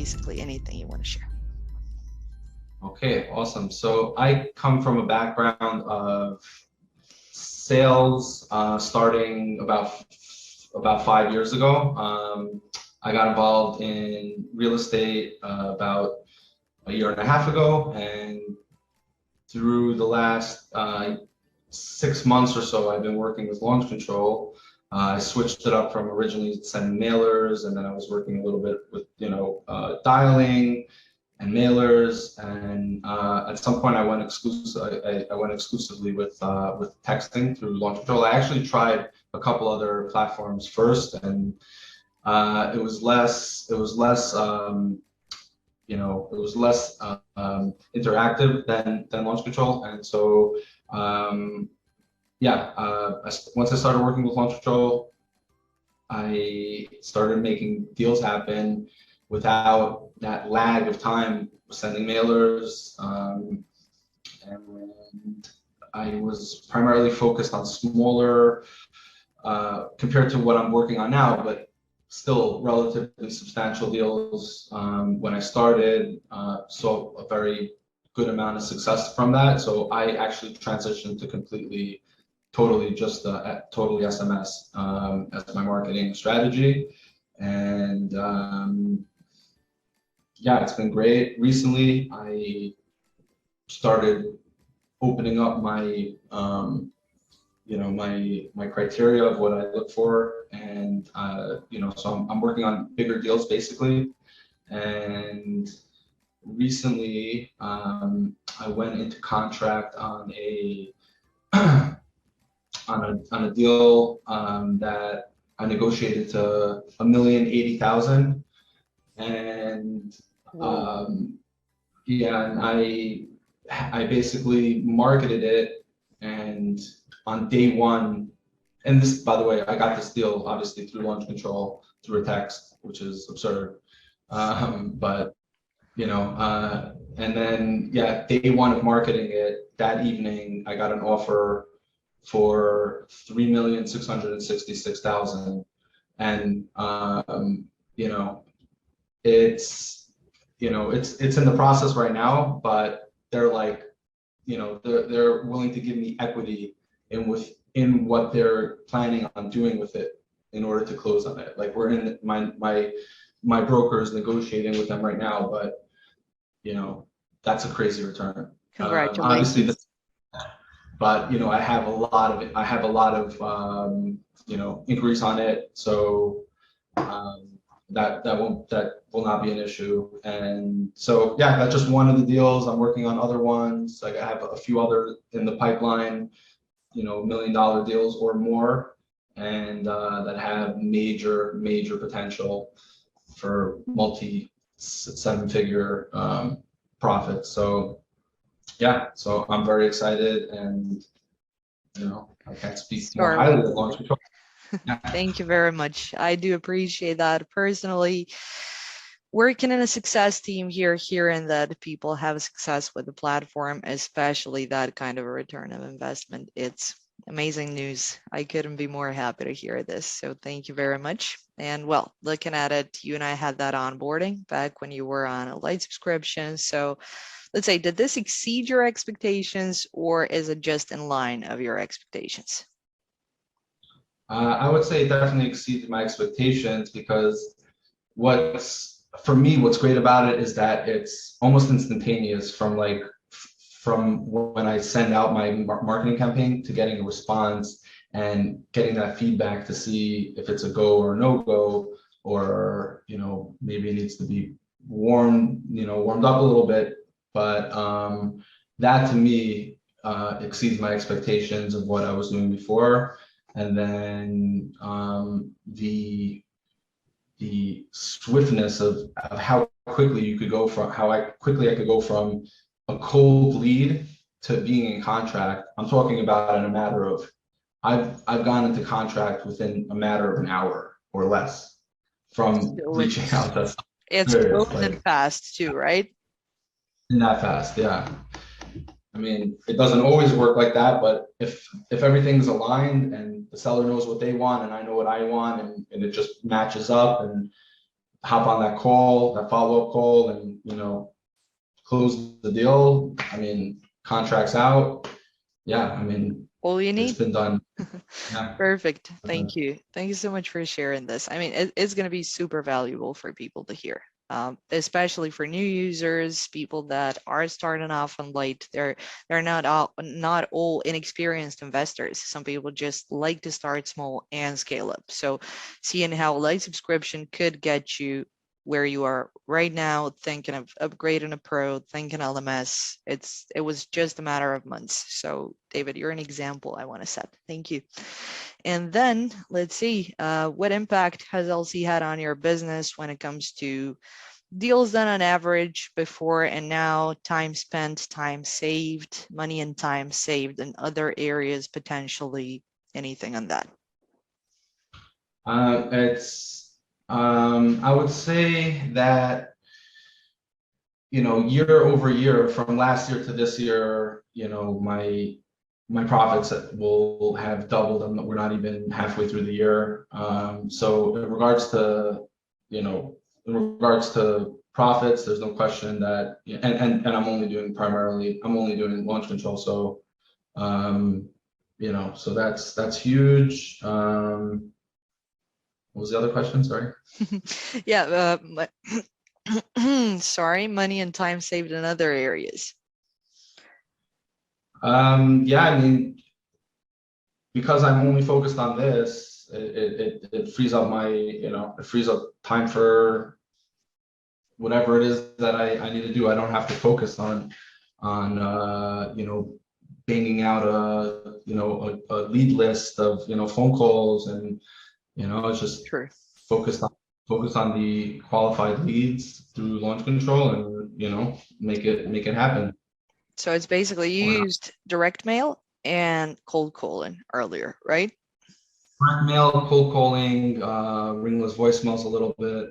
basically anything you want to share. Okay, awesome. So I come from a background of sales, starting about 5 years ago. I got involved in real estate about a year and a half ago, and through the last 6 months or so, I've been working with launch control. I switched it up from originally sending mailers, and then I was working a little bit with dialing and mailers, and at some point I went exclusively with texting through launch control. I actually tried a couple other platforms first, and it was less interactive than launch control. And so once I started working with launch control, I started making deals happen without that lag of time sending mailers, and I was primarily focused on smaller, compared to what I'm working on now, but still relatively substantial deals. When I started, saw a very good amount of success from that. So I actually transitioned to totally SMS as my marketing strategy. And it's been great. Recently, I started opening up my my criteria of what I look for, and so I'm working on bigger deals basically. And recently, I went into contract on a on a deal that I negotiated to $1,080,000, and and I basically marketed it, and on day one, and this, by the way, I got this deal obviously through launch control through a text, which is absurd. But and then day one of marketing it, that evening I got an offer for $3,666,000, and it's in the process right now, but they're like, they're willing to give me equity in what they're planning on doing with it in order to close on it. Like, we're in my broker is negotiating with them right now, but that's a crazy return. Congratulations. But I have a lot of inquiries on it, so that will not be an issue. And so that's just one of the deals. I'm working on other ones. Like, I have a few other in the pipeline, $1 million deals or more, and that have major potential for multi-seven-figure profits. So so I'm very excited, and I can't speak more highly of launch control. Thank you very much. I do appreciate that. Personally, working in a success team here, hearing that people have success with the platform, especially that kind of a return of investment, it's amazing news. I couldn't be more happy to hear this. So thank you very much. And well, looking at it, you and I had that onboarding back when you were on a light subscription. So let's say, did this exceed your expectations, or is it just in line of your expectations? I would say it definitely exceeded my expectations, because what's great about it is that it's almost instantaneous from when I send out my marketing campaign to getting a response and getting that feedback to see if it's a go or no go, or maybe it needs to be warmed up a little bit. But that to me exceeds my expectations of what I was doing before. And then the swiftness of how quickly I could go from a cold lead to being in contract. I'm talking about in a matter of, I've gone into contract within a matter of an hour or less from reaching out. It's moving fast too, right? Not fast, yeah. I mean, it doesn't always work like that, but if everything's aligned and the seller knows what they want and I know what I want, and it just matches up, and hop on that call, that follow-up call, and close the deal. I mean, contracts out. Yeah, I mean, All you it's need. been done. Yeah. Perfect. Thank you. Thank you so much for sharing this. I mean, it's going to be super valuable for people to hear, especially for new users, people that are starting off on late. They're not all inexperienced investors. Some people just like to start small and scale up. So, seeing how light subscription could get you where you are right now, thinking of upgrading a pro, thinking LMS, it was just a matter of months. So David, you're an example I want to set. Thank you. And then let's see, what impact has LC had on your business when it comes to deals done on average before and now, time spent, time saved, money and time saved in other areas, potentially anything on that? It's I would say that year over year, from last year to this year, my profits will have doubled, and we're not even halfway through the year. So in regards to profits, there's no question that, and I'm only doing launch control. So so that's huge. What was the other question? Sorry. Yeah, sorry, money and time saved in other areas. Yeah, I mean, because I'm only focused on this, it frees up it frees up time for whatever it is that I need to do. I don't have to focus on banging out a lead list of phone calls, and it's just True. focused on the qualified leads through launch control, and make it happen. So it's basically you used direct mail and cold calling earlier, right? Direct mail, cold calling, ringless voicemails a little bit.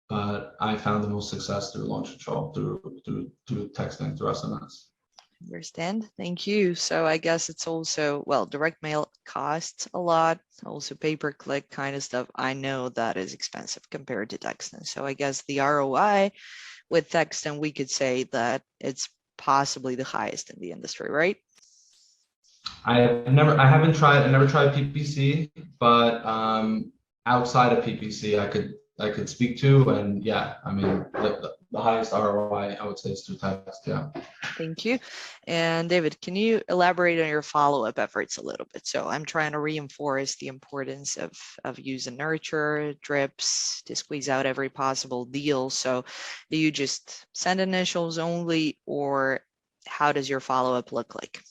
But I found the most success through launch control, through texting, through SMS. Understand. Thank you. So I guess it's also, well, direct mail costs a lot. Also pay-per-click kind of stuff. I know that is expensive compared to texting. So I guess the ROI with texting, we could say that it's possibly the highest in the industry, right? I never tried PPC, but outside of PPC, I could speak to, and yeah, I mean the highest ROI I would say is through text. Yeah. Thank you. And David, can you elaborate on your follow-up efforts a little bit? So I'm trying to reinforce the importance of use and nurture, drips to squeeze out every possible deal. So do you just send initials only, or how does your follow-up look like?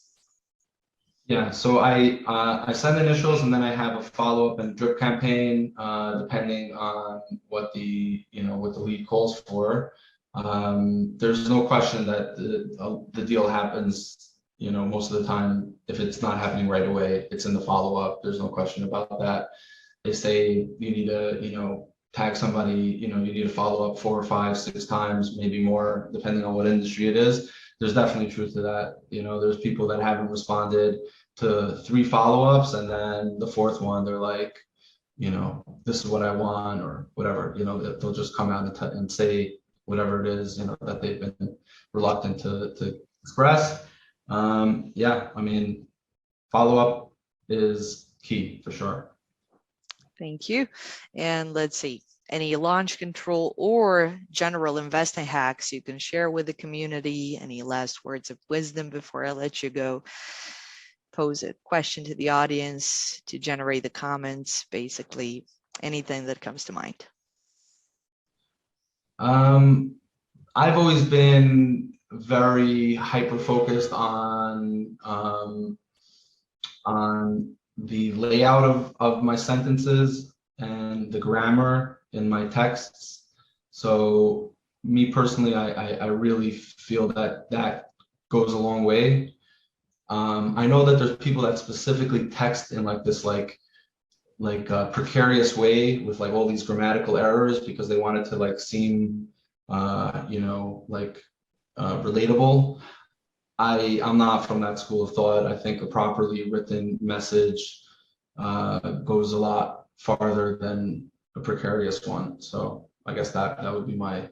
Yeah, so I send initials, and then I have a follow-up and drip campaign, depending on what the lead calls for. There's no question that the deal happens, most of the time. If it's not happening right away, it's in the follow-up. There's no question about that. They say you need to, tag somebody, you need to follow up 4 or 5, 6 times, maybe more, depending on what industry it is. There's definitely truth to that. There's people that haven't responded to 3 follow-ups, and then the 4th one, they're like, this is what I want, or whatever. They'll just come out and say whatever it is, that they've been reluctant to express. Yeah, I mean, follow-up is key for sure. Thank you. And let's see, any launch control or general investing hacks you can share with the community? Any last words of wisdom before I let you go? Pose a question to the audience to generate the comments, basically anything that comes to mind. I've always been very hyper focused on the layout of my sentences and the grammar in my texts. So me personally, I really feel that goes a long way. I know that there's people that specifically text in like this precarious way with like all these grammatical errors because they want it to like seem relatable. I'm not from that school of thought. I think a properly written message goes a lot farther than a precarious one. So I guess that would be my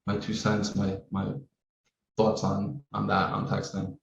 2 cents, my thoughts on that, on texting.